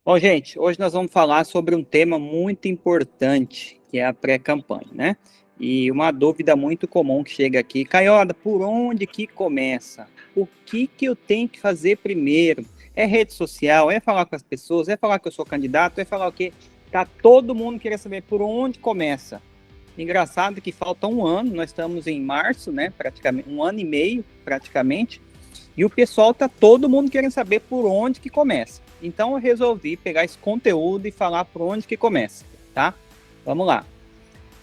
Bom, gente, hoje nós vamos falar sobre um tema muito importante, que é a pré-campanha, né? E uma dúvida muito comum que chega aqui, Caioda, por onde que começa? O que que eu tenho que fazer primeiro? É rede social? É falar com as pessoas? É falar que eu sou candidato? É falar o quê? Tá todo mundo querendo saber por onde começa. Engraçado que falta um ano, nós estamos em março, né? Praticamente um ano e meio, praticamente. E o pessoal tá todo mundo querendo saber por onde que começa. Então eu resolvi pegar esse conteúdo e falar por onde que começa, tá? Vamos lá.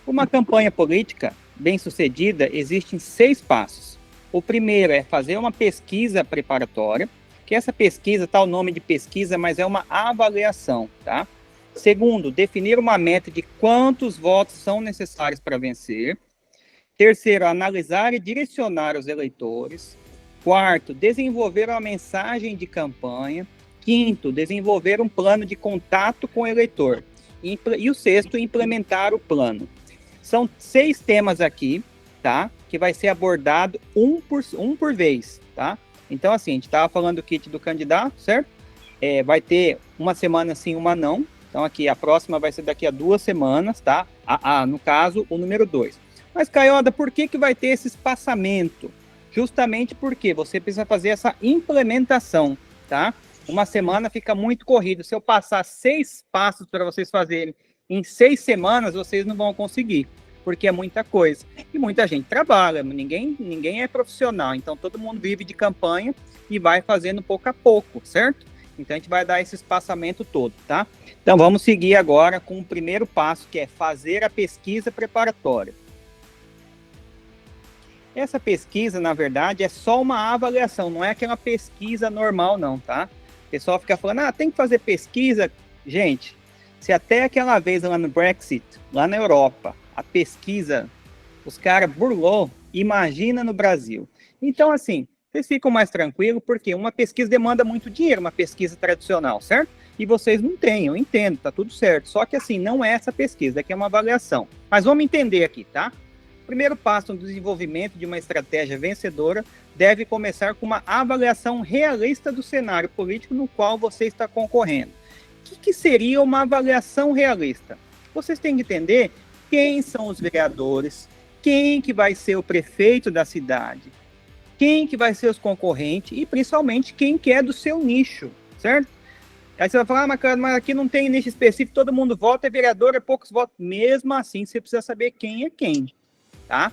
Uma campanha política bem-sucedida existe em 6 passos. O primeiro é fazer uma pesquisa preparatória, que essa pesquisa tá o nome de pesquisa, mas é uma avaliação, tá? Segundo, definir uma meta de quantos votos são necessários para vencer. Terceiro, analisar e direcionar os eleitores. Quarto, desenvolver uma mensagem de campanha. Quinto, desenvolver um plano de contato com o eleitor. E o sexto, implementar o plano. São 6 temas aqui, tá? Que vai ser abordado um por vez, tá? Então, assim, a gente estava falando do kit do candidato, certo? Vai ter uma semana sim, uma não. Então, aqui, a próxima vai ser daqui a 2 semanas, tá? No caso, o número 2. Mas, Caioda, por que vai ter esse espaçamento? Justamente porque você precisa fazer essa implementação, tá? Uma semana fica muito corrido. Se eu passar 6 passos para vocês fazerem em 6 semanas, vocês não vão conseguir, porque é muita coisa. E muita gente trabalha, ninguém é profissional, então todo mundo vive de campanha e vai fazendo pouco a pouco, certo? Então a gente vai dar esse espaçamento todo, tá? Então vamos seguir agora com o primeiro passo, que é fazer a pesquisa preparatória. Essa pesquisa, na verdade, é só uma avaliação, não é aquela pesquisa normal, não, tá? O pessoal fica falando, tem que fazer pesquisa. Gente, se até aquela vez lá no Brexit, lá na Europa, a pesquisa, os caras burlou, imagina no Brasil. Então, assim, vocês ficam mais tranquilos, porque uma pesquisa demanda muito dinheiro, uma pesquisa tradicional, certo? E vocês não têm, eu entendo, tá tudo certo. Só que, assim, não é essa pesquisa, aqui é uma avaliação. Mas vamos entender aqui, tá? O primeiro passo no desenvolvimento de uma estratégia vencedora deve começar com uma avaliação realista do cenário político no qual você está concorrendo. O que seria uma avaliação realista? Vocês têm que entender quem são os vereadores, quem que vai ser o prefeito da cidade, quem que vai ser os concorrentes e principalmente quem que é do seu nicho, certo? Aí você vai falar, mas aqui não tem nicho específico, todo mundo vota, é vereador, é poucos votos. Mesmo assim, você precisa saber quem é quem, tá?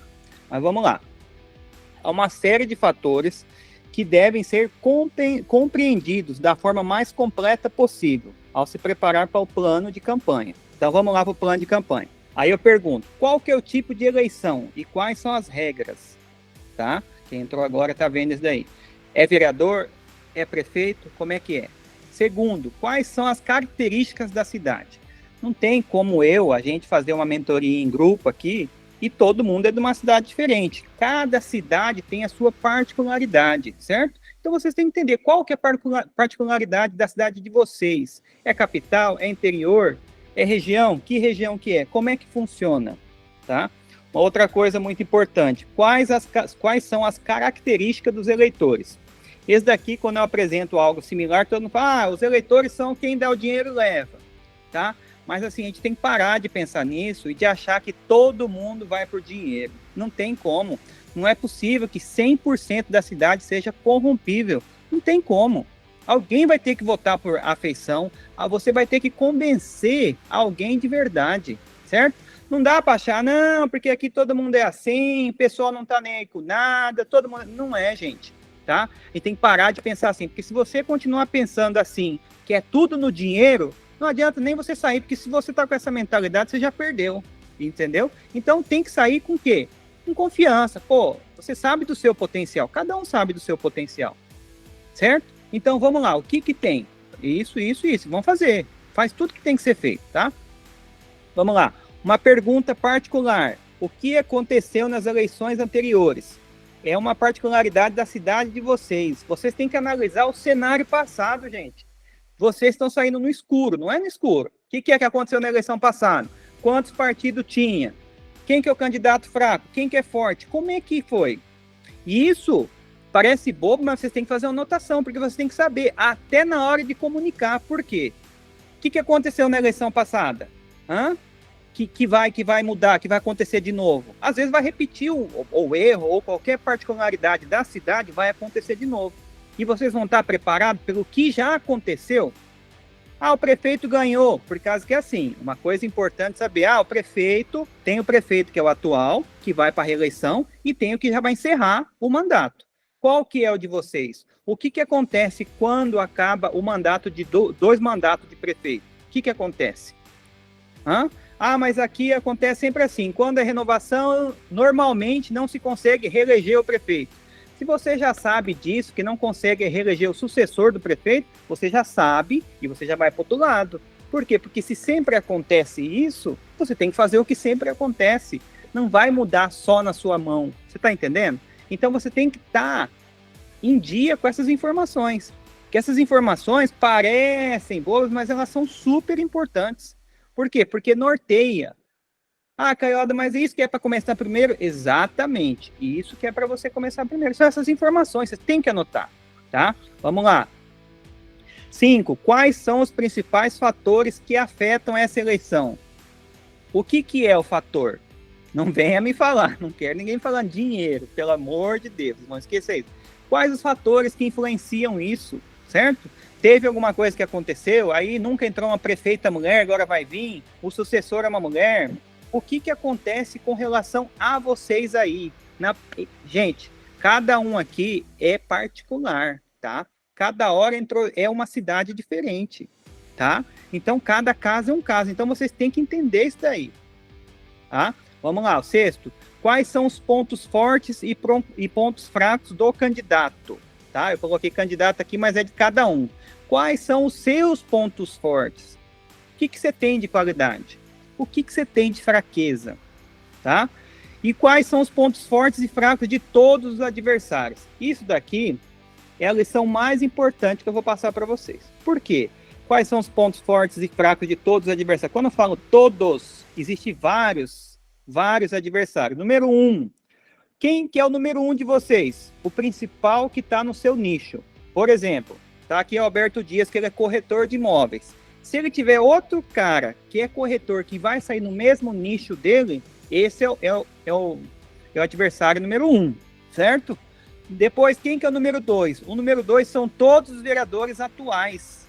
Mas vamos lá. Há uma série de fatores que devem ser compreendidos da forma mais completa possível ao se preparar para o plano de campanha. Então vamos lá para o plano de campanha. Aí eu pergunto, qual que é o tipo de eleição e quais são as regras? Tá? Quem entrou agora está vendo isso daí. É vereador? É prefeito? Como é que é? Segundo, quais são as características da cidade? Não tem como a gente fazer uma mentoria em grupo aqui e todo mundo é de uma cidade diferente. Cada cidade tem a sua particularidade, certo? Então vocês têm que entender qual que é a particularidade da cidade de vocês. É capital? É interior? É região? Que região que é? Como é que funciona? Tá? Uma outra coisa muito importante, quais são as características dos eleitores? Esse daqui, quando eu apresento algo similar, todo mundo fala, os eleitores são quem dá o dinheiro e leva, tá? Mas assim, a gente tem que parar de pensar nisso e de achar que todo mundo vai por dinheiro. Não tem como. Não é possível que 100% da cidade seja corrompível. Não tem como. Alguém vai ter que votar por afeição, você vai ter que convencer alguém de verdade, certo? Não dá para achar, não, porque aqui todo mundo é assim, o pessoal não tá nem aí com nada, todo mundo... Não é, gente, tá? E tem que parar de pensar assim, porque se você continuar pensando assim, que é tudo no dinheiro, não adianta nem você sair, porque se você tá com essa mentalidade, você já perdeu, entendeu? Então tem que sair com o quê? Com confiança. Pô, você sabe do seu potencial, cada um sabe do seu potencial, certo? Então vamos lá, o que que tem? Isso, vamos fazer. Faz tudo que tem que ser feito, tá? Vamos lá. Uma pergunta particular. O que aconteceu nas eleições anteriores? É uma particularidade da cidade de vocês. Vocês têm que analisar o cenário passado, gente. Vocês estão saindo no escuro, não é no escuro. O que é que aconteceu na eleição passada? Quantos partidos tinha? Quem que é o candidato fraco? Quem que é forte? Como é que foi? Isso parece bobo, mas vocês têm que fazer uma anotação, porque vocês têm que saber, até na hora de comunicar. Por quê? O que aconteceu na eleição passada? Que vai mudar, que vai acontecer de novo? Às vezes vai repetir o erro ou qualquer particularidade da cidade vai acontecer de novo. E vocês vão estar preparados pelo que já aconteceu? O prefeito ganhou, por causa que é assim, uma coisa importante saber, tem o prefeito que é o atual, que vai para a reeleição, e tem o que já vai encerrar o mandato. Qual que é o de vocês? O que acontece quando acaba o mandato de dois mandatos de prefeito? O que acontece? Mas aqui acontece sempre assim, quando é renovação, normalmente não se consegue reeleger o prefeito. Se você já sabe disso, que não consegue reeleger o sucessor do prefeito, você já sabe e você já vai para o outro lado. Por quê? Porque se sempre acontece isso, você tem que fazer o que sempre acontece. Não vai mudar só na sua mão. Você está entendendo? Então você tem que estar em dia com essas informações. Que essas informações parecem boas, mas elas são super importantes. Por quê? Porque norteia. Caioda, mas isso que é para começar primeiro? Exatamente. Isso que é para você começar primeiro. São essas informações, você tem que anotar, tá? Vamos lá. 5. Quais são os principais fatores que afetam essa eleição? O que é o fator? Não venha me falar, não quero ninguém falando dinheiro, pelo amor de Deus, não esqueça isso. Quais os fatores que influenciam isso, certo? Teve alguma coisa que aconteceu, aí nunca entrou uma prefeita mulher, agora vai vir, o sucessor é uma mulher. O que acontece com relação a vocês aí? Gente, cada um aqui é particular, tá? Cada hora é uma cidade diferente, tá? Então, cada caso é um caso. Então, vocês têm que entender isso daí, tá? Vamos lá, o 6º. Quais são os pontos fortes e pontos fracos do candidato? Tá? Eu coloquei candidato aqui, mas é de cada um. Quais são os seus pontos fortes? O que você tem de qualidade? O que você tem de fraqueza, tá? E quais são os pontos fortes e fracos de todos os adversários? Isso daqui é a lição mais importante que eu vou passar para vocês. Por quê? Quais são os pontos fortes e fracos de todos os adversários? Quando eu falo todos, existem vários adversários. Número 1. Quem que é o número 1 de vocês? O principal que está no seu nicho. Por exemplo, tá aqui o Alberto Dias, que ele é corretor de imóveis. Se ele tiver outro cara que é corretor, que vai sair no mesmo nicho dele, esse é o adversário número 1, certo? Depois, quem que é o número 2? O número 2 são todos os vereadores atuais.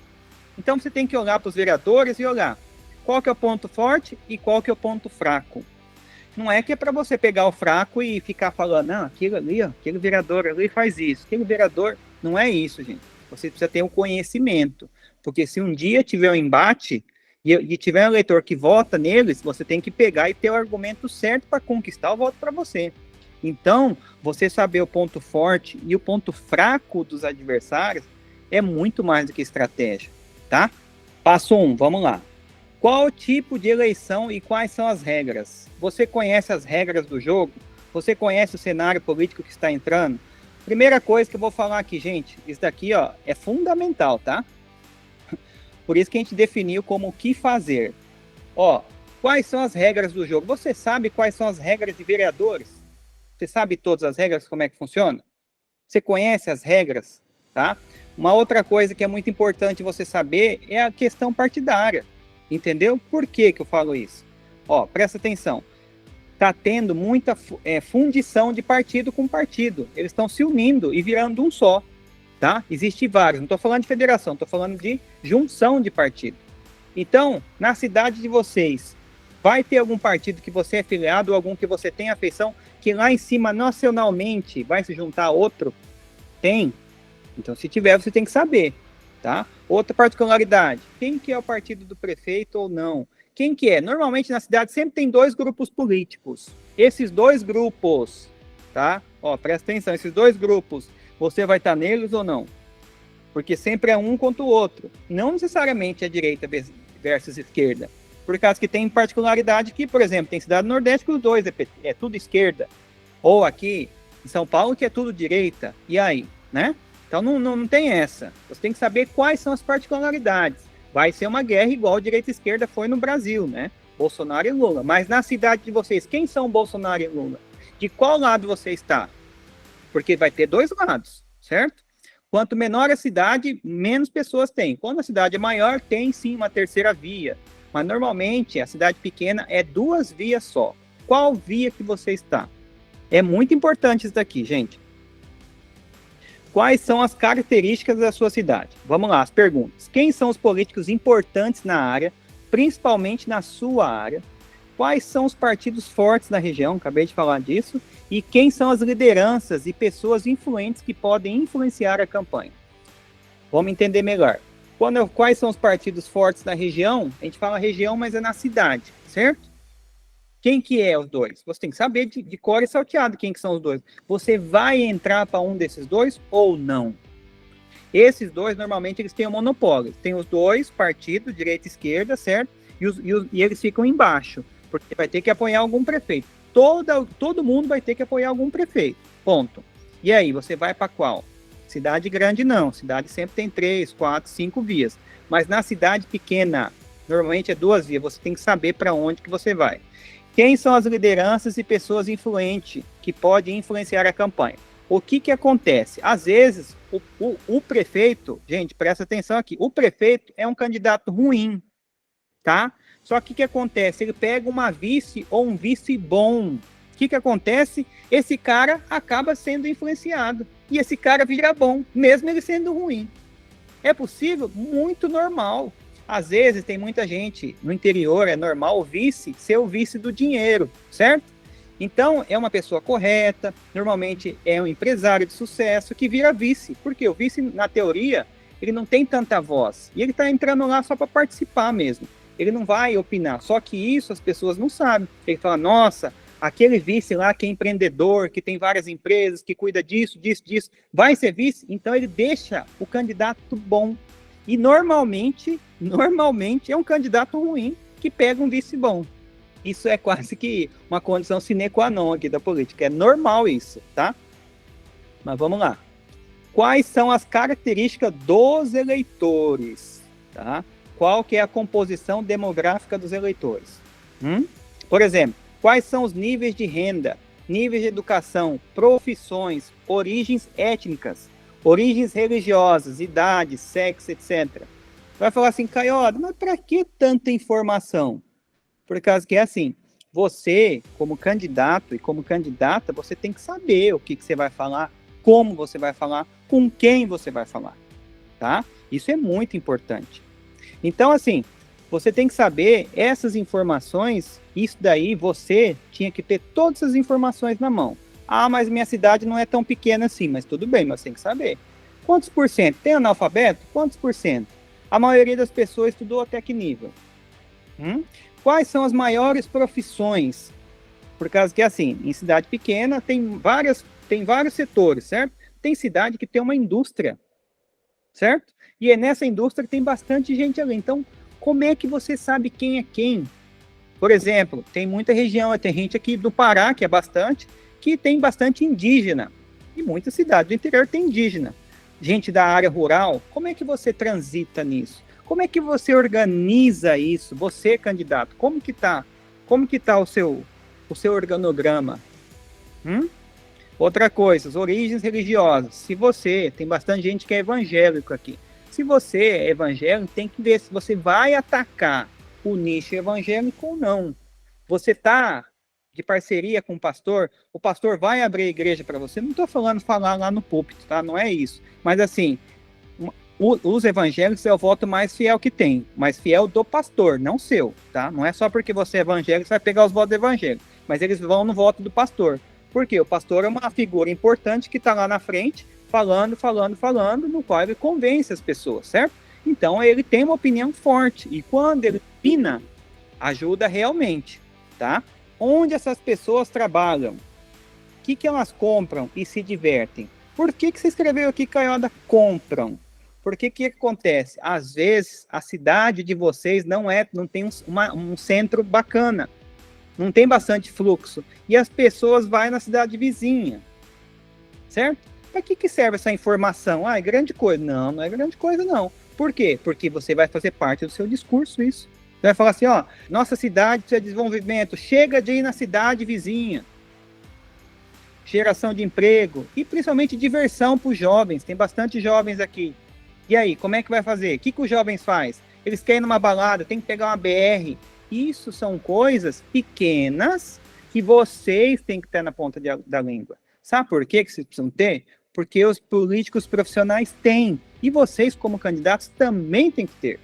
Então, você tem que olhar para os vereadores e olhar qual que é o ponto forte e qual que é o ponto fraco. Não é que é para você pegar o fraco e ficar falando, não, aquele ali, ó, aquele vereador ali faz isso, aquele vereador... Não é isso, gente. Você precisa ter um conhecimento. Porque se um dia tiver um embate e tiver um eleitor que vota neles, você tem que pegar e ter o argumento certo para conquistar o voto para você. Então, você saber o ponto forte e o ponto fraco dos adversários é muito mais do que estratégia, tá? Passo 1, vamos lá. Qual tipo de eleição e quais são as regras? Você conhece as regras do jogo? Você conhece o cenário político que está entrando? Primeira coisa que eu vou falar aqui, gente, isso daqui, ó, é fundamental, tá? Por isso que a gente definiu como o que fazer. Quais são as regras do jogo? Você sabe quais são as regras de vereadores? Você sabe todas as regras, como é que funciona? Você conhece as regras, tá? Uma outra coisa que é muito importante você saber é a questão partidária, entendeu? Por que eu falo isso? Presta atenção. Está tendo muita fundição de partido com partido. Eles estão se unindo e virando um só. Tá? Existem vários, não estou falando de federação, estou falando de junção de partido. Então, na cidade de vocês, vai ter algum partido que você é filiado ou algum que você tem afeição, que lá em cima, nacionalmente, vai se juntar a outro? Tem. Então, se tiver, você tem que saber. Tá? Outra particularidade, quem que é o partido do prefeito ou não? Quem que é? Normalmente, na cidade, sempre tem 2 grupos políticos. Esses 2 grupos, tá? Presta atenção, esses 2 grupos, você vai estar neles ou não? Porque sempre é um contra o outro. Não necessariamente a direita versus esquerda. Por causa que tem particularidade que, por exemplo, tem cidade do Nordeste que os 2 é tudo esquerda. Ou aqui em São Paulo que é tudo direita. E aí, né? Então não tem essa. Você tem que saber quais são as particularidades. Vai ser uma guerra igual direita e esquerda foi no Brasil, né? Bolsonaro e Lula. Mas na cidade de vocês, quem são Bolsonaro e Lula? De qual lado você está? Porque vai ter 2 lados, certo? Quanto menor a cidade, menos pessoas tem. Quando a cidade é maior, tem sim uma terceira via. Mas normalmente a cidade pequena é 2 vias só. Qual via que você está? É muito importante isso daqui, gente. Quais são as características da sua cidade? Vamos lá, as perguntas. Quem são os políticos importantes na área, principalmente na sua área? Quais são os partidos fortes na região? Acabei de falar disso. E quem são as lideranças e pessoas influentes que podem influenciar a campanha? Vamos entender melhor. Quais são os partidos fortes na região? A gente fala região, mas é na cidade, certo? Quem que é os dois? Você tem que saber de cor e salteado quem que são os dois. Você vai entrar para um desses dois ou não? Esses dois, normalmente, eles têm um monopólio. Tem os dois partidos, direita e esquerda, certo? E eles ficam embaixo, porque vai ter que apoiar algum prefeito. Todo mundo vai ter que apoiar algum prefeito, ponto. E aí, você vai para qual? Cidade grande não, cidade sempre tem 3, 4, 5 vias. Mas na cidade pequena, normalmente é 2 vias, você tem que saber para onde que você vai. Quem são as lideranças e pessoas influentes que podem influenciar a campanha? O que acontece? Às vezes, o prefeito, gente, presta atenção aqui, o prefeito é um candidato ruim, tá? Só que o que acontece? Ele pega uma vice ou um vice bom. O que acontece? Esse cara acaba sendo influenciado. E esse cara vira bom, mesmo ele sendo ruim. É possível? Muito normal. Às vezes tem muita gente no interior, é normal o vice ser o vice do dinheiro, certo? Então é uma pessoa correta, normalmente é um empresário de sucesso que vira vice. Porque o vice, na teoria, ele não tem tanta voz. E ele está entrando lá só para participar mesmo. Ele não vai opinar. Só que isso as pessoas não sabem. Ele fala, nossa, aquele vice lá que é empreendedor, que tem várias empresas, que cuida disso, vai ser vice? Então ele deixa o candidato bom. E normalmente é um candidato ruim que pega um vice bom. Isso é quase que uma condição sine qua non aqui da política. É normal isso, tá? Mas vamos lá. Quais são as características dos eleitores, tá? Qual que é a composição demográfica dos eleitores? Por exemplo, quais são os níveis de renda, níveis de educação, profissões, origens étnicas, origens religiosas, idade, sexo, etc. Vai falar assim, Caiota, mas para que tanta informação? Por causa que é assim, você, como candidato e como candidata, você tem que saber o que você vai falar, como você vai falar, com quem você vai falar, tá? Isso é muito importante. Então, assim, você tem que saber essas informações, isso daí você tinha que ter todas as informações na mão. Ah, mas minha cidade não é tão pequena assim, mas tudo bem, mas tem que saber. Quantos por cento? Tem analfabeto? Quantos por cento? A maioria das pessoas estudou até que nível? Quais são as maiores profissões? Por causa que, assim, em cidade pequena tem vários setores, certo? Tem cidade que tem uma indústria, certo? E é nessa indústria que tem bastante gente ali. Então, como é que você sabe quem é quem? Por exemplo, tem muita região, tem gente aqui do Pará, que é bastante, que tem bastante indígena. E muitas cidades do interior tem indígena. Gente da área rural, como é que você transita nisso? Como é que você organiza isso? Você, candidato, como que tá o seu organograma? Outra coisa, as origens religiosas. Se você, tem bastante gente que é evangélico aqui. Se você é evangélico, tem que ver se você vai atacar o nicho evangélico ou não. Você está de parceria com o pastor vai abrir a igreja para você. Não estou falando falar lá no púlpito, tá? Não é isso. Mas assim, os evangélicos é o voto mais fiel que tem, mais fiel do pastor, não seu, tá? Não é só porque você é evangélico que você vai pegar os votos evangélicos, mas eles vão no voto do pastor. Porque o pastor é uma figura importante que está lá na frente, falando, no qual ele convence as pessoas, certo? Então ele tem uma opinião forte, e quando ele opina, ajuda realmente, tá? Onde essas pessoas trabalham? O que elas compram e se divertem? Por que você escreveu aqui, Caiota, compram? Porque que acontece? Às vezes, a cidade de vocês não tem um centro bacana, não tem bastante fluxo, e as pessoas vão na cidade vizinha, certo? Para que serve essa informação? Ah, é grande coisa. Não, não é grande coisa, não. Por quê? Porque você vai fazer parte do seu discurso isso. Você vai falar assim, ó, nossa cidade precisa de desenvolvimento, chega de ir na cidade vizinha. geração de emprego e principalmente diversão para os jovens. Tem bastante jovens aqui. E aí, como é que vai fazer? O que os jovens fazem? Eles querem ir numa balada, tem que pegar uma BR. Isso são coisas pequenas que vocês têm que ter na ponta da língua. Sabe por que vocês precisam ter? Porque os políticos profissionais têm. E vocês, como candidatos, também têm que ter.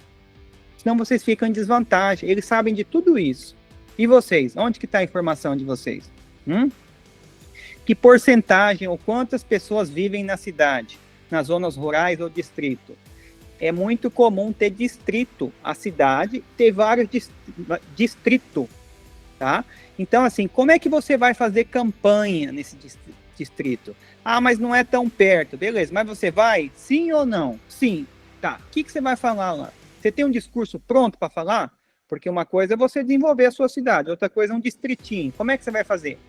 Senão vocês ficam em desvantagem. Eles sabem de tudo isso. E vocês? Onde que está a informação de vocês? Que porcentagem ou quantas pessoas vivem na cidade? Nas zonas rurais ou distrito? É muito comum ter distrito. A cidade ter vários distritos. Tá? Então, assim, como é que você vai fazer campanha nesse distrito? Ah, mas não é tão perto. Beleza, mas você vai? Sim ou não? Sim. Tá. O que você vai falar lá? Você tem um discurso pronto para falar? Porque uma coisa é você desenvolver a sua cidade, outra coisa é um distritinho. Como é que você vai fazer?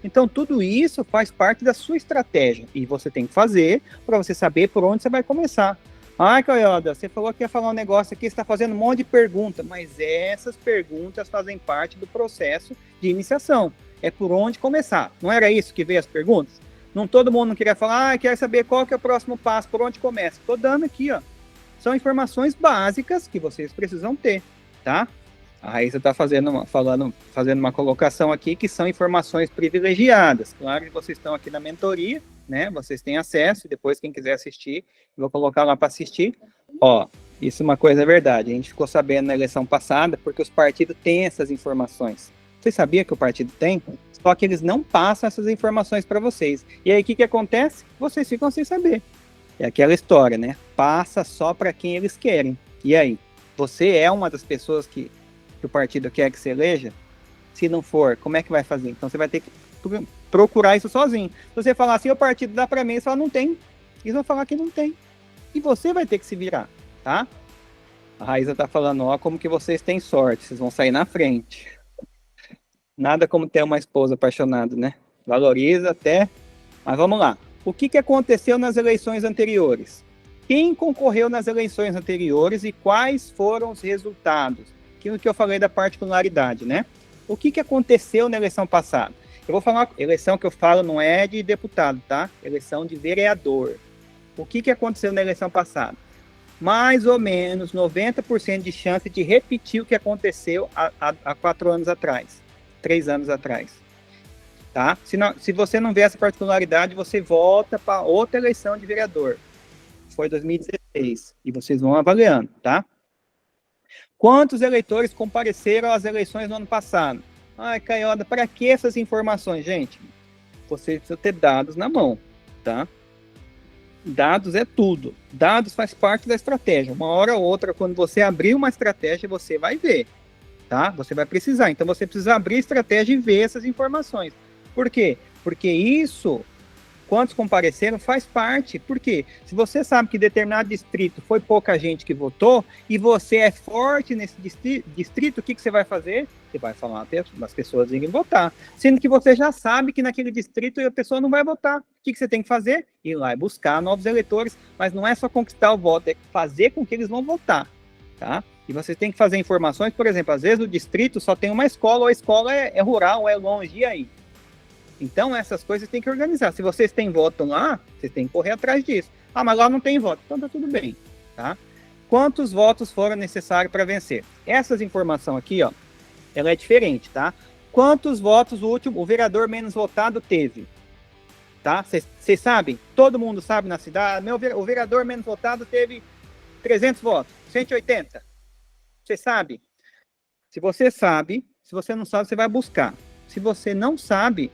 Então, tudo isso faz parte da sua estratégia. E você tem que fazer para você saber por onde você vai começar. Ah, Coyoda, você falou que ia falar um negócio aqui, você está fazendo um monte de perguntas, mas essas perguntas fazem parte do processo de iniciação. É por onde começar. Não era isso que veio as perguntas? Não todo mundo queria falar, quer saber qual que é o próximo passo, por onde começa. Estou dando aqui, ó. São informações básicas que vocês precisam ter, tá? A Raíssa está fazendo uma colocação aqui que são informações privilegiadas. Claro que vocês estão aqui na mentoria, né? Vocês têm acesso, e depois quem quiser assistir, vou colocar lá para assistir. Ó, isso é uma coisa verdade. A gente ficou sabendo na eleição passada porque os partidos têm essas informações. Você sabia que o partido tem? Só que eles não passam essas informações para vocês. E aí o que acontece? Vocês ficam sem saber. É aquela história, né? Passa só para quem eles querem. E aí? Você é uma das pessoas que o partido quer que se eleja? Se não for, como é que vai fazer? Então você vai ter que procurar isso sozinho. Se você falar assim, o partido dá para mim, eles falam, não tem. Eles vão falar que não tem. E você vai ter que se virar, tá? A Raíssa tá falando, ó, como que vocês têm sorte, vocês vão sair na frente. Nada como ter uma esposa apaixonada, né? Valoriza até. Mas vamos lá. O que aconteceu nas eleições anteriores? Quem concorreu nas eleições anteriores e quais foram os resultados? Aquilo que eu falei da particularidade, né? O que aconteceu na eleição passada? Eu vou falar, eleição que eu falo não é de deputado, tá? Eleição de vereador. O que aconteceu na eleição passada? Mais ou menos 90% de chance de repetir o que aconteceu há 4 anos atrás, 3 anos atrás. Tá? Se você não vê essa particularidade, você volta para outra eleição de vereador. Foi 2016. E vocês vão avaliando, tá? Quantos eleitores compareceram às eleições no ano passado? Ai, Caioda, para que essas informações, gente? Você precisa ter dados na mão, tá? Dados é tudo. Dados faz parte da estratégia. Uma hora ou outra, quando você abrir uma estratégia, você vai ver, tá? Você vai precisar. Então, você precisa abrir a estratégia e ver essas informações. Por quê? Porque isso, quantos compareceram, faz parte. Por quê? Se você sabe que determinado distrito foi pouca gente que votou e você é forte nesse distrito, o que você vai fazer? Você vai falar para as pessoas irem votar. Sendo que você já sabe que naquele distrito a pessoa não vai votar. O que você tem que fazer? Ir lá e buscar novos eleitores. Mas não é só conquistar o voto, é fazer com que eles vão votar. Tá? E você tem que fazer informações, por exemplo, às vezes no distrito só tem uma escola, ou a escola é rural, ou é longe, e aí? Então, essas coisas tem que organizar. Se vocês têm voto lá, vocês têm que correr atrás disso. Ah, mas lá não tem voto. Então, tá tudo bem, tá? Quantos votos foram necessários para vencer? Essas informações aqui, ó, ela é diferente, tá? Quantos votos o vereador menos votado teve? Tá? Vocês sabem? Todo mundo sabe na cidade. O vereador menos votado teve 300 votos, 180. Você sabe? Se você sabe, se você não sabe, você vai buscar. Se você não sabe,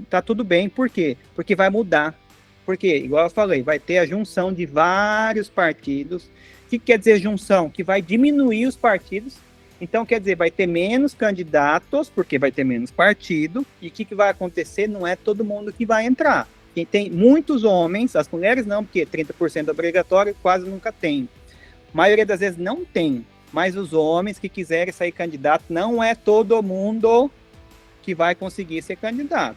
tá tudo bem, por quê? Porque vai mudar. Porque, igual eu falei, vai ter a junção de vários partidos. O que quer dizer junção? Que vai diminuir os partidos. Então, quer dizer, vai ter menos candidatos, porque vai ter menos partido. E o que vai acontecer? Não é todo mundo que vai entrar. Quem tem muitos homens, as mulheres não, porque 30% é obrigatório, quase nunca tem. A maioria das vezes não tem. Mas os homens que quiserem sair candidato, não é todo mundo que vai conseguir ser candidato,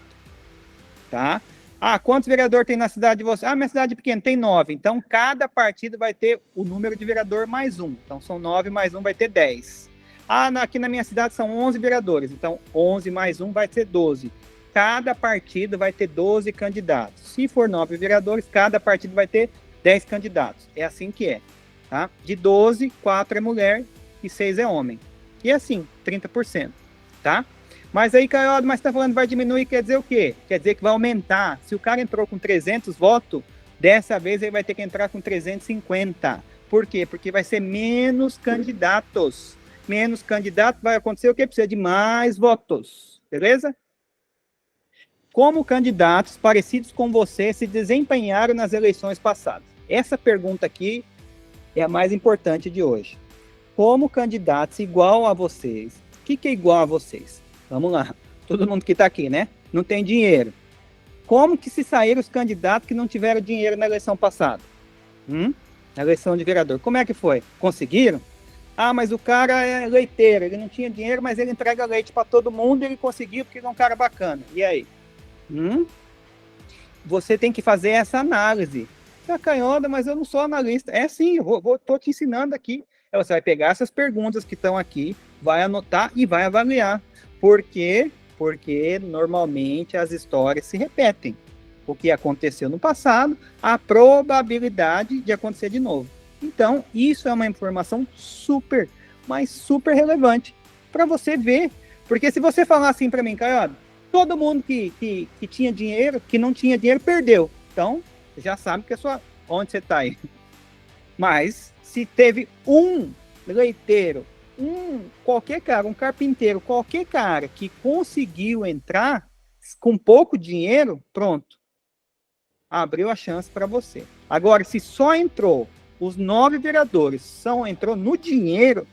tá? Ah, quantos vereadores tem na cidade de você? Ah, minha cidade é pequena, tem 9. Então, cada partido vai ter o número de vereador mais 1. Então, são 9 mais 1 vai ter 10. Ah, aqui na minha cidade são 11 vereadores. Então, 11 mais 1 vai ser 12. cada partido vai ter 12 candidatos. Se for 9 vereadores, cada partido vai ter 10 candidatos. É assim que é, tá? De 12, 4 é mulher e 6 é homem. E assim, 30%, tá? Mas aí, Caio, mas tá falando que vai diminuir, quer dizer o quê? Quer dizer que vai aumentar. Se o cara entrou com 300 votos, dessa vez ele vai ter que entrar com 350. Por quê? Porque vai ser menos candidatos. Menos candidato, vai acontecer o quê? Precisa de mais votos, beleza? Como candidatos parecidos com você se desempenharam nas eleições passadas? Essa pergunta aqui é a mais importante de hoje. Como candidatos igual a vocês. O que é igual a vocês? Vamos lá. Todo mundo que está aqui, né? Não tem dinheiro. Como que se saíram os candidatos que não tiveram dinheiro na eleição passada? Na eleição de vereador. Como é que foi? Conseguiram? Ah, mas o cara é leiteiro. Ele não tinha dinheiro, mas ele entrega leite para todo mundo e ele conseguiu porque ele é um cara bacana. E aí? Você tem que fazer essa análise. Canhoda, mas eu não sou analista. É sim, tô te ensinando aqui. Você vai pegar essas perguntas que estão aqui, vai anotar e vai avaliar. Por quê? Porque normalmente as histórias se repetem. O que aconteceu no passado, a probabilidade de acontecer de novo. Então, isso é uma informação super, mas super relevante para você ver. Porque se você falar assim para mim, Caio, todo mundo que tinha dinheiro, que não tinha dinheiro, perdeu. Então, já sabe que onde você está aí. Mas, se teve um leiteiro, qualquer cara, um carpinteiro, qualquer cara que conseguiu entrar com pouco dinheiro, pronto. Abriu a chance para você. Agora, se só entrou os 9 vereadores, entrou no dinheiro,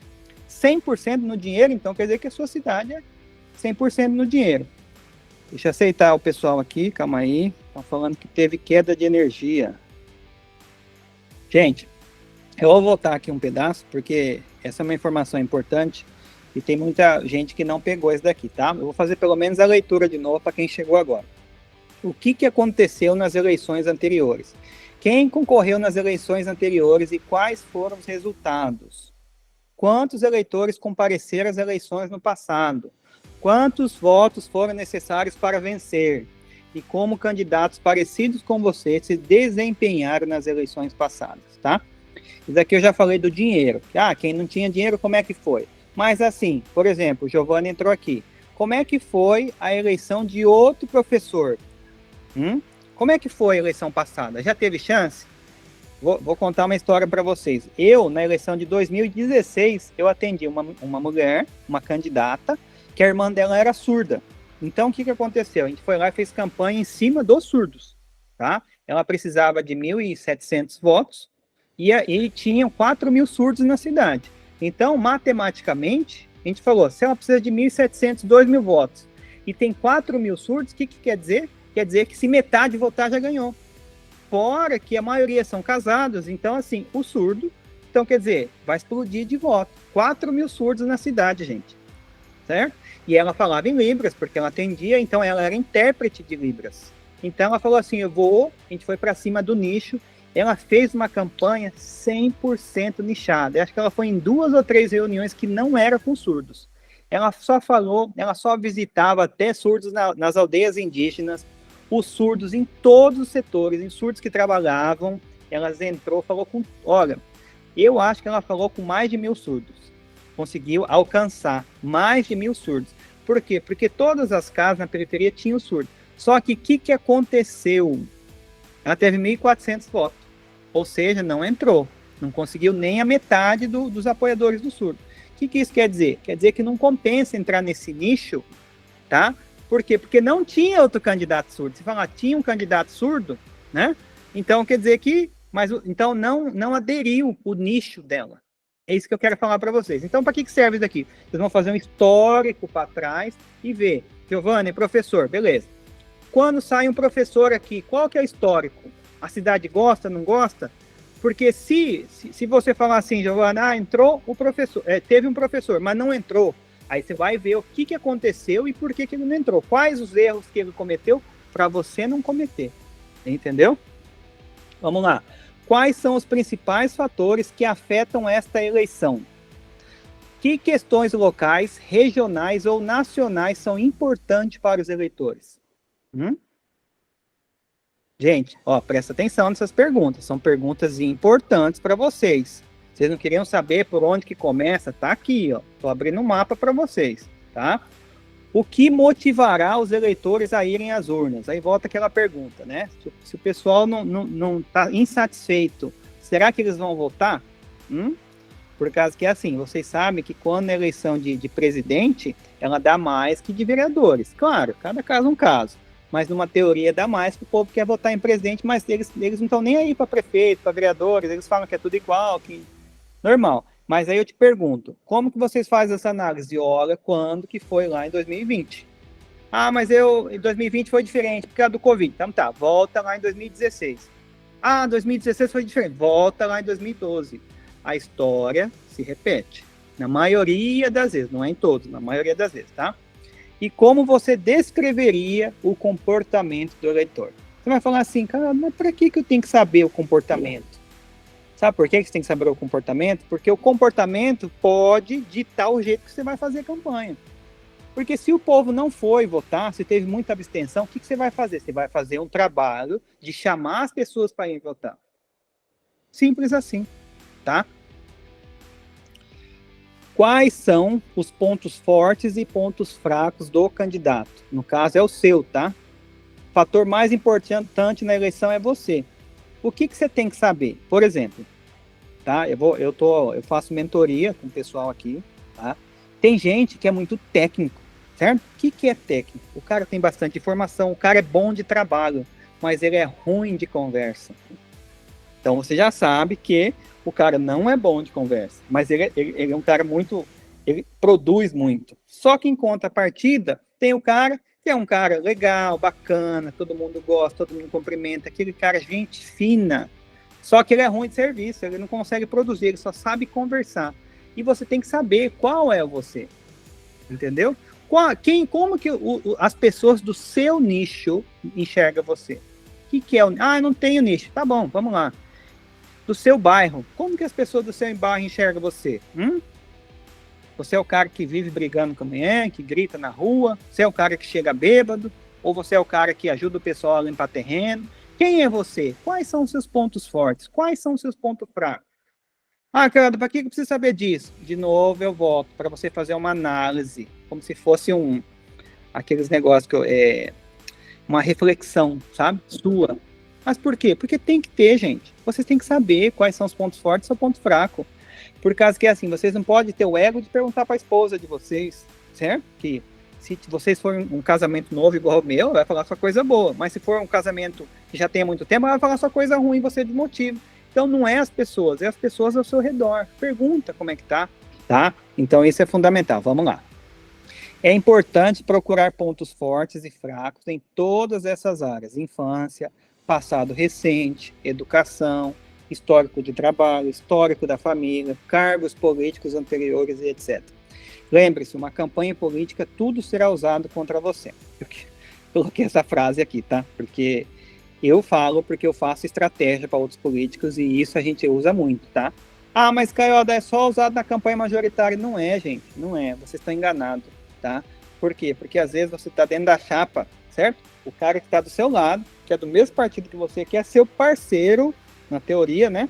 100% no dinheiro, então quer dizer que a sua cidade é 100% no dinheiro. Deixa eu aceitar o pessoal aqui, calma aí. Estão falando que teve queda de energia. Gente, eu vou voltar aqui um pedaço, porque essa é uma informação importante e tem muita gente que não pegou isso daqui, tá? Eu vou fazer pelo menos a leitura de novo para quem chegou agora. O que aconteceu nas eleições anteriores? Quem concorreu nas eleições anteriores e quais foram os resultados? Quantos eleitores compareceram às eleições no passado? Quantos votos foram necessários para vencer? E como candidatos parecidos com você se desempenharam nas eleições passadas, tá? Isso aqui eu já falei do dinheiro. Quem não tinha dinheiro, como é que foi? Mas assim, por exemplo, o Giovanni entrou aqui. Como é que foi a eleição de outro professor? Como é que foi a eleição passada? Já teve chance? Vou contar uma história para vocês. Eu, na eleição de 2016, eu atendi uma mulher, uma candidata, que a irmã dela era surda. Então, o que aconteceu? A gente foi lá e fez campanha em cima dos surdos, tá? Ela precisava de 1.700 votos e tinham 4.000 surdos na cidade. Então, matematicamente, a gente falou, se ela precisa de 1.700, 2.000 votos, e tem 4.000 surdos, o que quer dizer? Quer dizer que se metade votar, já ganhou. Fora que a maioria são casados, então, assim, o surdo, então, quer dizer, vai explodir de voto. 4.000 surdos na cidade, gente. Certo? E ela falava em Libras, porque ela atendia, então ela era intérprete de Libras. Então ela falou assim, a gente foi para cima do nicho, ela fez uma campanha 100% nichada. Eu acho que ela foi em 2 ou 3 reuniões que não era com surdos. Ela só visitava até surdos nas aldeias indígenas, os surdos em todos os setores, em surdos que trabalhavam, elas falou com, olha, eu acho que ela falou com mais de 1.000 surdos. Conseguiu alcançar mais de 1.000 surdos. Por quê? Porque todas as casas na periferia tinham surdo. Só que o que aconteceu? Ela teve 1.400 votos. Ou seja, não entrou. Não conseguiu nem a metade dos apoiadores do surdo. O que isso quer dizer? Quer dizer que não compensa entrar nesse nicho, tá? Por quê? Porque não tinha outro candidato surdo. Se falar, tinha um candidato surdo, né? Então quer dizer que... então não aderiu o nicho dela. É isso que eu quero falar para vocês. Então, para que serve isso aqui? Vocês vão fazer um histórico para trás e ver. Giovanni, professor, beleza. Quando sai um professor aqui, qual que é o histórico? A cidade gosta, não gosta? Porque se você falar assim, Giovanni, entrou o professor, teve um professor, mas não entrou, aí você vai ver o que aconteceu e por que ele não entrou. Quais os erros que ele cometeu para você não cometer. Entendeu? Vamos lá. Quais são os principais fatores que afetam esta eleição? Que questões locais, regionais ou nacionais são importantes para os eleitores? Hum? Gente, ó, presta atenção nessas perguntas. São perguntas importantes para vocês. Vocês não queriam saber por onde que começa? Tá aqui, ó. Tô abrindo um mapa para vocês, tá? O que motivará os eleitores a irem às urnas? Aí volta aquela pergunta, né? Se o pessoal não tá insatisfeito, será que eles vão votar? Por causa que é assim, vocês sabem que quando a eleição de presidente, ela dá mais que de vereadores. Claro, cada caso é um caso. Mas numa teoria dá mais que o povo quer votar em presidente, mas eles não estão nem aí para prefeito, para vereadores, eles falam que é tudo igual, que normal. Mas aí eu te pergunto, como que vocês fazem essa análise? Olha quando que foi lá em 2020. Ah, mas em 2020 foi diferente, por causa do Covid. Então tá, volta lá em 2016. Ah, 2016 foi diferente, volta lá em 2012. A história se repete. Na maioria das vezes, não é em todos, na maioria das vezes, tá? E como você descreveria o comportamento do eleitor? Você vai falar assim, cara, mas para que eu tenho que saber o comportamento? Sabe por que você tem que saber o comportamento? Porque o comportamento pode ditar o jeito que você vai fazer a campanha. Porque se o povo não foi votar, se teve muita abstenção, o que você vai fazer? Você vai fazer um trabalho de chamar as pessoas para ir votar. Simples assim, tá? Quais são os pontos fortes e pontos fracos do candidato? No caso, é o seu, tá? O fator mais importante na eleição é você. O que você tem que saber? Por exemplo, tá? Eu faço mentoria com o pessoal aqui, tá? Tem gente que é muito técnico, certo? O que é técnico? O cara tem bastante informação, o cara é bom de trabalho, mas ele é ruim de conversa. Então você já sabe que o cara não é bom de conversa, mas ele é um cara muito, ele produz muito. Só que em contrapartida, tem o cara que é um cara legal, bacana, todo mundo gosta, todo mundo cumprimenta, aquele cara gente fina, só que ele é ruim de serviço, ele não consegue produzir, ele só sabe conversar. E você tem que saber qual é você, entendeu? Como que as pessoas do seu nicho enxergam você? O que é o... Ah, não tenho nicho. Tá bom, vamos lá. Do seu bairro, como que as pessoas do seu bairro enxergam você? Você é o cara que vive brigando com a mulher, que grita na rua? Você é o cara que chega bêbado? Ou você é o cara que ajuda o pessoal a limpar terreno? Quem é você? Quais são os seus pontos fortes? Quais são os seus pontos fracos? Ah, cara, para que eu preciso saber disso? De novo, eu volto para você fazer uma análise, como se fosse aqueles negócios uma reflexão, sabe? Sua. Mas por quê? Porque tem que ter, gente. Vocês têm que saber quais são os pontos fortes e os pontos fracos. Por causa que, assim, vocês não podem ter o ego de perguntar para a esposa de vocês, certo? Que se vocês forem um casamento novo igual o meu, vai falar só coisa boa. Mas se for um casamento que já tem muito tempo, vai falar só coisa ruim, você desmotiva. Então não é as pessoas, é as pessoas ao seu redor. Pergunta como é que tá? Então isso é fundamental. Vamos lá. É importante procurar pontos fortes e fracos em todas essas áreas: infância, passado recente, educação, histórico de trabalho, histórico da família, cargos políticos anteriores e etc. Lembre-se, uma campanha política, tudo será usado contra você. Eu coloquei essa frase aqui, tá? Porque eu faço estratégia para outros políticos e isso a gente usa muito, tá? Ah, mas Caioda, é só usado na campanha majoritária. Não é, gente, não é. Vocês estão enganados, tá? Por quê? Porque às vezes você está dentro da chapa, certo? O cara que está do seu lado, que é do mesmo partido que você, que é seu parceiro, na teoria, né?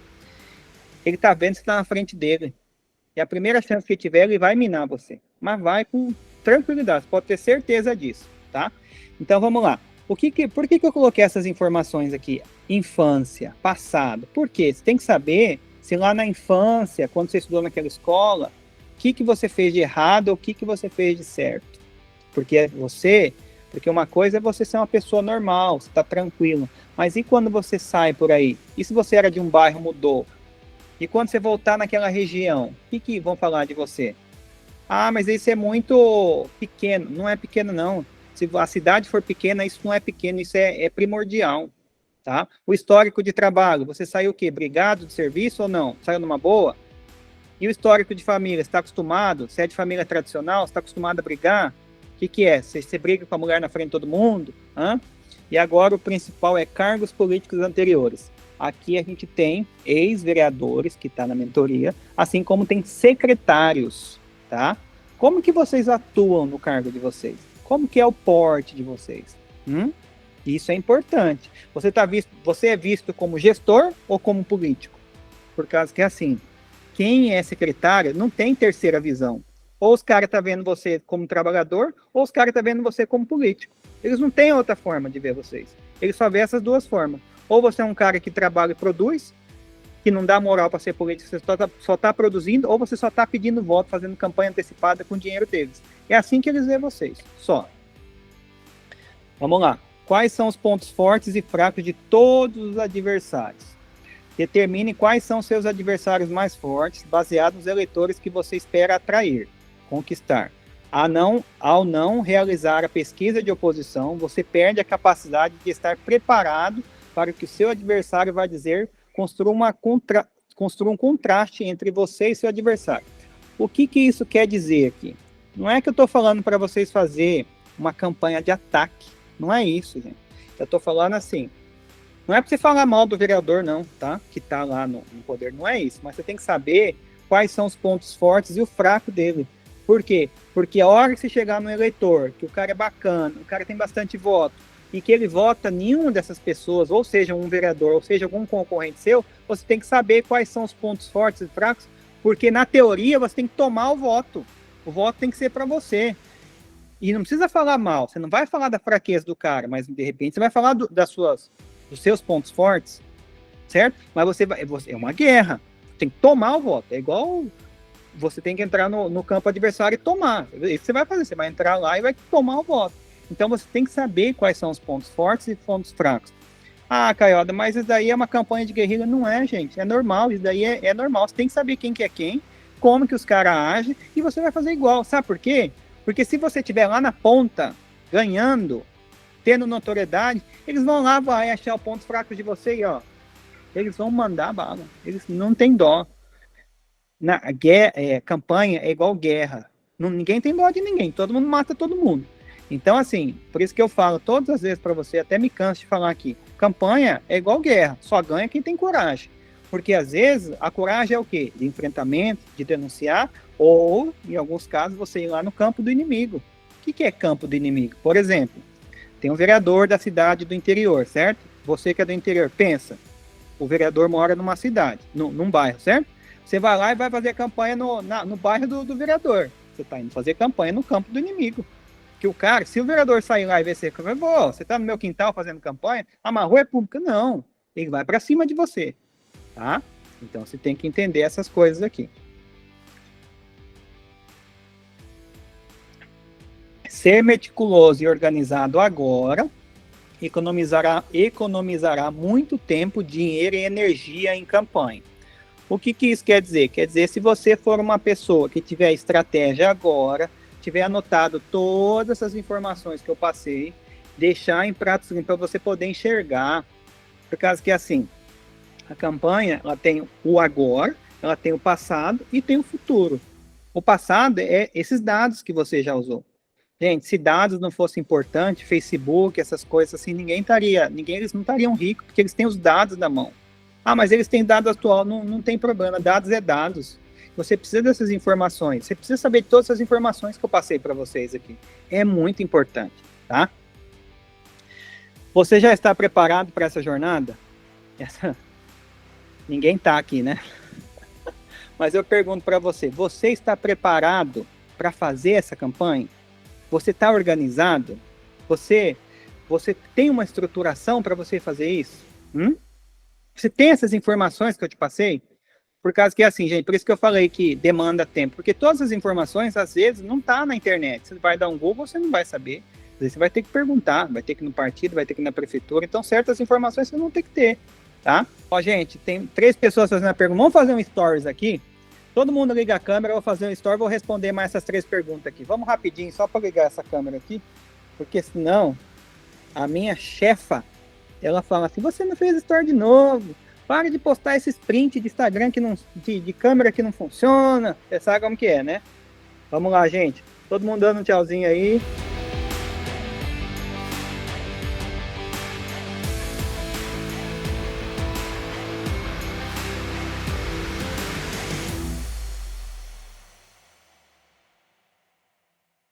Ele tá vendo que você tá na frente dele. E a primeira chance que tiver, ele vai minar você. Mas vai com tranquilidade, você pode ter certeza disso, tá? Então vamos lá. Por que eu coloquei essas informações aqui? Infância, passado. Por quê? Você tem que saber se lá na infância, quando você estudou naquela escola, o que você fez de errado ou o que você fez de certo. Porque uma coisa é você ser uma pessoa normal, você tá tranquilo. Mas e quando você sai por aí? E se você era de um bairro, mudou? E quando você voltar naquela região, o que vão falar de você? Ah, mas isso é muito pequeno. Não é pequeno, não. Se a cidade for pequena, isso não é pequeno, isso é primordial, tá? O histórico de trabalho, você saiu o quê? Brigado de serviço ou não? Saiu numa boa? E o histórico de família, você está acostumado? Você é de família tradicional? Você está acostumado a brigar? O que é? Você briga com a mulher na frente de todo mundo? E agora o principal é cargos políticos anteriores. Aqui a gente tem ex-vereadores, que está na mentoria, assim como tem secretários, tá? Como que vocês atuam no cargo de vocês? Como que é o porte de vocês? Isso é importante. Você é visto como gestor ou como político? Por causa que, assim, quem é secretário não tem terceira visão. Ou os caras estão vendo você como trabalhador, ou os caras estão vendo você como político. Eles não têm outra forma de ver vocês. Eles só vê essas duas formas. Ou você é um cara que trabalha e produz, que não dá moral para ser político, você só está produzindo, ou você só está pedindo voto, fazendo campanha antecipada com o dinheiro deles. É assim que eles veem vocês, só. Vamos lá. Quais são os pontos fortes e fracos de todos os adversários? Determine quais são seus adversários mais fortes, baseado nos eleitores que você espera atrair, conquistar. Ao não realizar a pesquisa de oposição, você perde a capacidade de estar preparado para o que o seu adversário vai dizer, construa um contraste entre você e seu adversário. O que isso quer dizer aqui? Não é que eu estou falando para vocês fazer uma campanha de ataque. Não é isso, gente. Eu estou falando assim, não é para você falar mal do vereador, não, tá? Que está lá no poder, não é isso. Mas você tem que saber quais são os pontos fortes e o fraco dele. Por quê? Porque a hora que você chegar no eleitor, que o cara é bacana, o cara tem bastante voto, e que ele vota nenhuma dessas pessoas, ou seja, um vereador, ou seja, algum concorrente seu, você tem que saber quais são os pontos fortes e fracos, porque na teoria você tem que tomar o voto. O voto tem que ser para você. E não precisa falar mal, você não vai falar da fraqueza do cara, mas de repente você vai falar dos seus pontos fortes, certo? Mas é uma guerra, tem que tomar o voto, é igual você tem que entrar no campo adversário e tomar, isso que você vai fazer, você vai entrar lá e vai tomar o voto. Então você tem que saber quais são os pontos fortes e pontos fracos. Ah, Caioda, mas isso daí é uma campanha de guerrilha. Não é, gente, é normal, isso daí é normal, você tem que saber quem que é quem, como que os caras agem, e você vai fazer igual, sabe por quê? Porque se você estiver lá na ponta, ganhando, tendo notoriedade, eles vão lá, vai achar o ponto fraco de você e, ó, eles vão mandar bala. Eles não tem dó. Campanha é igual guerra. Ninguém tem dó de ninguém, todo mundo mata todo mundo. Então, assim, por isso que eu falo todas as vezes para você, até me canso de falar aqui, campanha é igual guerra, só ganha quem tem coragem. Porque, às vezes, a coragem é o quê? De enfrentamento, de denunciar, ou, em alguns casos, você ir lá no campo do inimigo. O que é campo do inimigo? Por exemplo, tem um vereador da cidade do interior, certo? Você que é do interior, pensa, o vereador mora numa cidade, num bairro, certo? Você vai lá e vai fazer campanha no bairro do vereador. Você está indo fazer campanha no campo do inimigo. Que o cara, se o vereador sair lá e ver você está no meu quintal fazendo campanha, mas a rua é pública? Não. Ele vai para cima de você. Tá? Então você tem que entender essas coisas aqui. Ser meticuloso e organizado agora economizará muito tempo, dinheiro e energia em campanha. O que isso quer dizer? Quer dizer, se você for uma pessoa que tiver estratégia agora, tiver anotado todas essas informações que eu passei, deixar em pratos limpos para você poder enxergar, por causa que assim, a campanha, ela tem o agora, ela tem o passado e tem o futuro. O passado é esses dados que você já usou. Gente, se dados não fossem importantes, Facebook, essas coisas assim, eles não estariam ricos, porque eles têm os dados na mão. Ah, mas eles têm dados atual, não tem problema, dados é dados. Você precisa dessas informações, você precisa saber de todas essas informações que eu passei para vocês aqui. É muito importante, tá? Você já está preparado para essa jornada? Ninguém está aqui, né? Mas eu pergunto para você, você está preparado para fazer essa campanha? Você está organizado? Você tem uma estruturação para você fazer isso? Você tem essas informações que eu te passei? Por causa que é assim, gente, por isso que eu falei que demanda tempo. Porque todas as informações, às vezes, não tá na internet. Você vai dar um Google, você não vai saber. Às vezes você vai ter que perguntar, vai ter que ir no partido, vai ter que ir na prefeitura. Então, certas informações você não tem que ter, tá? Ó, gente, tem 3 pessoas fazendo a pergunta. Vamos fazer um stories aqui? Todo mundo liga a câmera, eu vou fazer um story, vou responder mais essas 3 perguntas aqui. Vamos rapidinho, só para ligar essa câmera aqui. Porque senão, a minha chefa, ela fala assim, você não fez story de novo. Para de postar esses prints de Instagram de câmera que não funciona. Você sabe como que é, né? Vamos lá, gente. Todo mundo dando um tchauzinho aí.